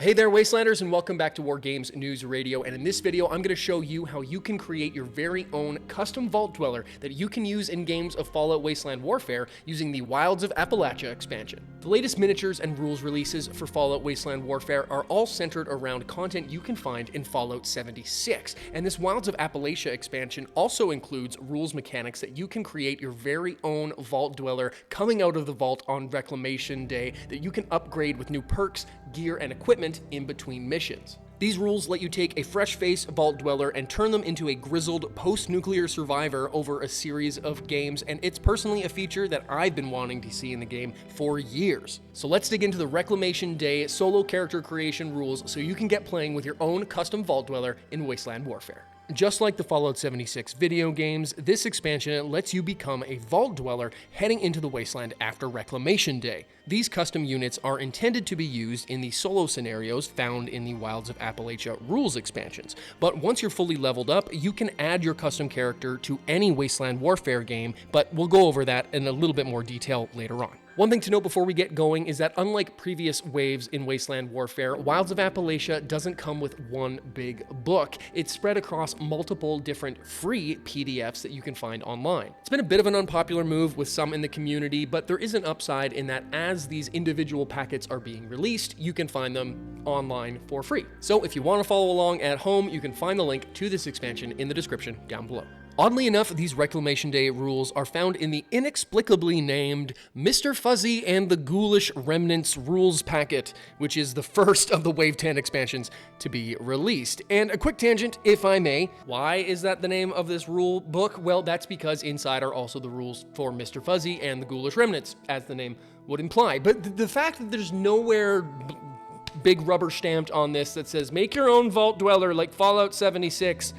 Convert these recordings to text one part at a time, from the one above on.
Hey there, Wastelanders, and welcome back to War Games News Radio. And in this video, I'm going to show you how you can create your very own custom Vault Dweller that you can use in games of Fallout Wasteland Warfare using the Wilds of Appalachia expansion. The latest miniatures and rules releases for Fallout Wasteland Warfare are all centered around content you can find in Fallout 76. And this Wilds of Appalachia expansion also includes rules mechanics that you can create your very own Vault Dweller coming out of the vault on Reclamation Day that you can upgrade with new perks, gear, and equipment in between missions. These rules let you take a fresh-face Vault Dweller and turn them into a grizzled post-nuclear survivor over a series of games, and it's personally a feature that I've been wanting to see in the game for years. So let's dig into the Reclamation Day solo character creation rules so you can get playing with your own custom Vault Dweller in Wasteland Warfare. Just like the Fallout 76 video games, this expansion lets you become a Vault Dweller heading into the Wasteland after Reclamation Day. These custom units are intended to be used in the solo scenarios found in the Wilds of Appalachia rules expansions, but once you're fully leveled up, you can add your custom character to any Wasteland Warfare game, but we'll go over that in a little bit more detail later on. One thing to note before we get going is that unlike previous waves in Wasteland Warfare, Wilds of Appalachia doesn't come with one big book. It's spread across multiple different free PDFs that you can find online. It's been a bit of an unpopular move with some in the community, but there is an upside in that as these individual packets are being released, you can find them online for free. So if you want to follow along at home, you can find the link to this expansion in the description down below. Oddly enough, these Reclamation Day rules are found in the inexplicably named Mr. Fuzzy and the Ghoulish Remnants rules packet, which is the first of the Wave 10 expansions to be released. And a quick tangent, if I may, why is that the name of this rule book? Well, that's because inside are also the rules for Mr. Fuzzy and the Ghoulish Remnants, as the name would imply. But the fact that there's nowhere big rubber stamped on this that says, make your own Vault Dweller like Fallout 76,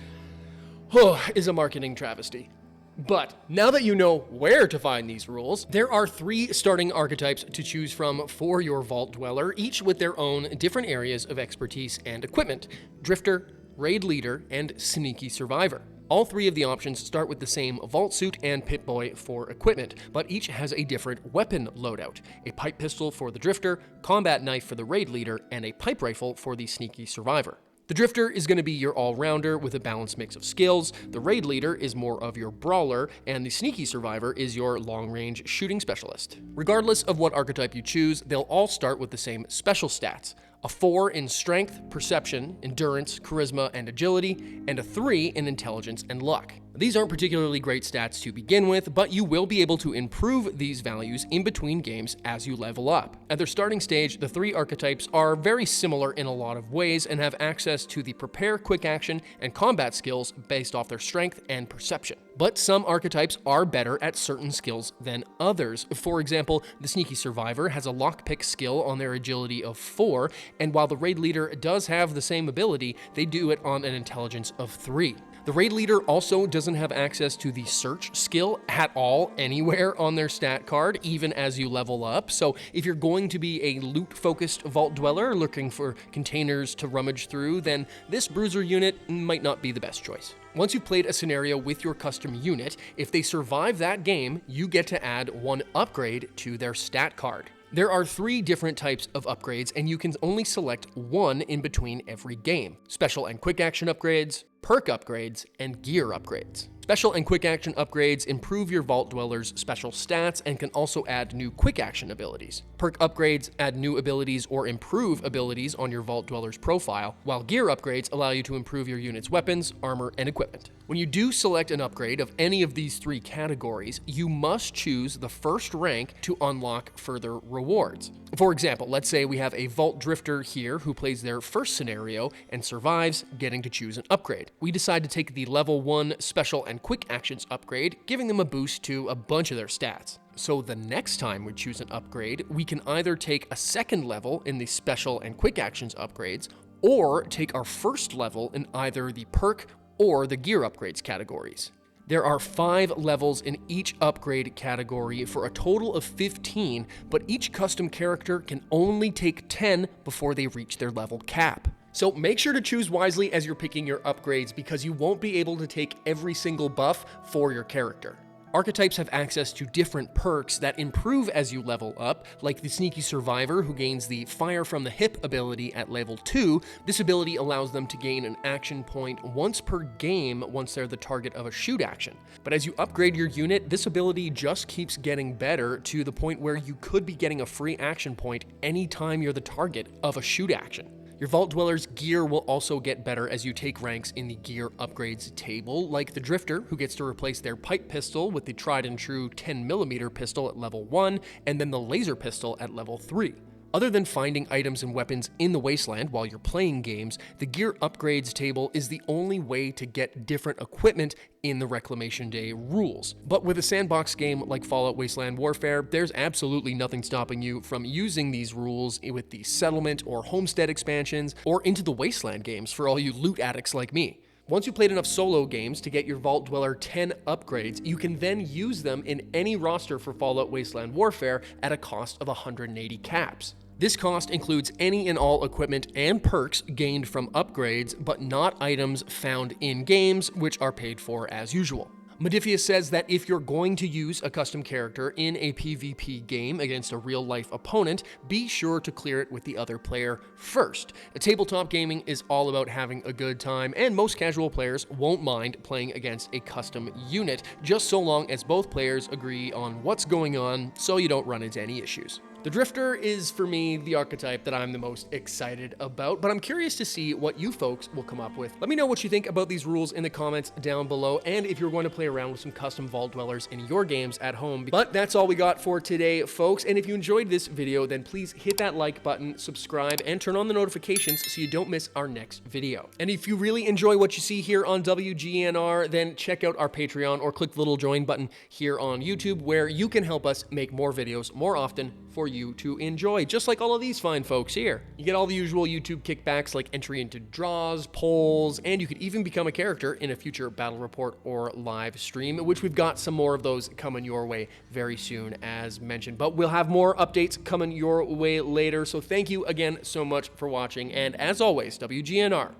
is a marketing travesty. But now that you know where to find these rules, there are 3 starting archetypes to choose from for your Vault Dweller, each with their own different areas of expertise and equipment: Drifter, Raid Leader, and Sneaky Survivor. All 3 of the options start with the same Vault Suit and Pip-Boy for equipment, but each has a different weapon loadout: a pipe pistol for the Drifter, combat knife for the Raid Leader, and a pipe rifle for the Sneaky Survivor. The Drifter is going to be your all-rounder with a balanced mix of skills, the Raid Leader is more of your brawler, and the Sneaky Survivor is your long-range shooting specialist. Regardless of what archetype you choose, they'll all start with the same special stats: a 4 in Strength, Perception, Endurance, Charisma, and Agility, and a 3 in Intelligence and Luck. These aren't particularly great stats to begin with, but you will be able to improve these values in between games as you level up. At their starting stage, the 3 archetypes are very similar in a lot of ways and have access to the Prepare, Quick Action, and Combat skills based off their Strength and Perception. But some archetypes are better at certain skills than others. For example, the Sneaky Survivor has a Lockpick skill on their Agility of 4, and while the Raid Leader does have the same ability, they do it on an Intelligence of 3. The Raid Leader also doesn't have access to the Search skill at all anywhere on their stat card, even as you level up. So if you're going to be a loot-focused Vault Dweller looking for containers to rummage through, then this Bruiser unit might not be the best choice. Once you've played a scenario with your custom unit, if they survive that game, you get to add 1 upgrade to their stat card. There are 3 different types of upgrades, and you can only select 1 in between every game: Special and Quick Action upgrades, Perk upgrades, and Gear upgrades. Special and Quick Action upgrades improve your Vault Dweller's special stats and can also add new Quick Action abilities. Perk upgrades add new abilities or improve abilities on your Vault Dweller's profile, while Gear upgrades allow you to improve your unit's weapons, armor, and equipment. When you do select an upgrade of any of these 3 categories, you must choose the first rank to unlock further rewards. For example, let's say we have a Vault Drifter here who plays their first scenario and survives, getting to choose an upgrade. We decide to take the level 1 Special and Quick Actions upgrade, giving them a boost to a bunch of their stats. So the next time we choose an upgrade, we can either take a second level in the Special and Quick Actions upgrades, or take our first level in either the Perk or the Gear upgrades categories. There are 5 levels in each upgrade category for a total of 15, but each custom character can only take 10 before they reach their level cap. So make sure to choose wisely as you're picking your upgrades, because you won't be able to take every single buff for your character. Archetypes have access to different perks that improve as you level up, like the Sneaky Survivor, who gains the Fire from the Hip ability at level 2. This ability allows them to gain an action point once per game once they're the target of a shoot action. But as you upgrade your unit, this ability just keeps getting better to the point where you could be getting a free action point anytime you're the target of a shoot action. Your Vault Dweller's gear will also get better as you take ranks in the gear upgrades table, like the Drifter, who gets to replace their pipe pistol with the tried and true 10mm pistol at level 1, and then the laser pistol at level 3. Other than finding items and weapons in the Wasteland while you're playing games, the gear upgrades table is the only way to get different equipment in the Reclamation Day rules. But with a sandbox game like Fallout Wasteland Warfare, there's absolutely nothing stopping you from using these rules with the settlement or homestead expansions, or into the Wasteland games for all you loot addicts like me. Once you've played enough solo games to get your Vault Dweller 10 upgrades, you can then use them in any roster for Fallout Wasteland Warfare at a cost of 180 caps. This cost includes any and all equipment and perks gained from upgrades, but not items found in games, which are paid for as usual. Modifius says that if you're going to use a custom character in a PvP game against a real-life opponent, be sure to clear it with the other player first. Tabletop gaming is all about having a good time, and most casual players won't mind playing against a custom unit, just so long as both players agree on what's going on so you don't run into any issues. The Drifter is, for me, the archetype that I'm the most excited about, but I'm curious to see what you folks will come up with. Let me know what you think about these rules in the comments down below, and if you're going to play around with some custom Vault Dwellers in your games at home. But that's all we got for today, folks, and if you enjoyed this video, then please hit that like button, subscribe, and turn on the notifications so you don't miss our next video. And if you really enjoy what you see here on WGNR, then check out our Patreon or click the little join button here on YouTube, where you can help us make more videos more often for you to enjoy, just like all of these fine folks here. You get all the usual YouTube kickbacks like entry into draws, polls, and you could even become a character in a future battle report or live stream, which we've got some more of those coming your way very soon, as mentioned. But we'll have more updates coming your way later, so thank you again so much for watching, and as always, WGNR,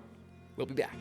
we'll be back.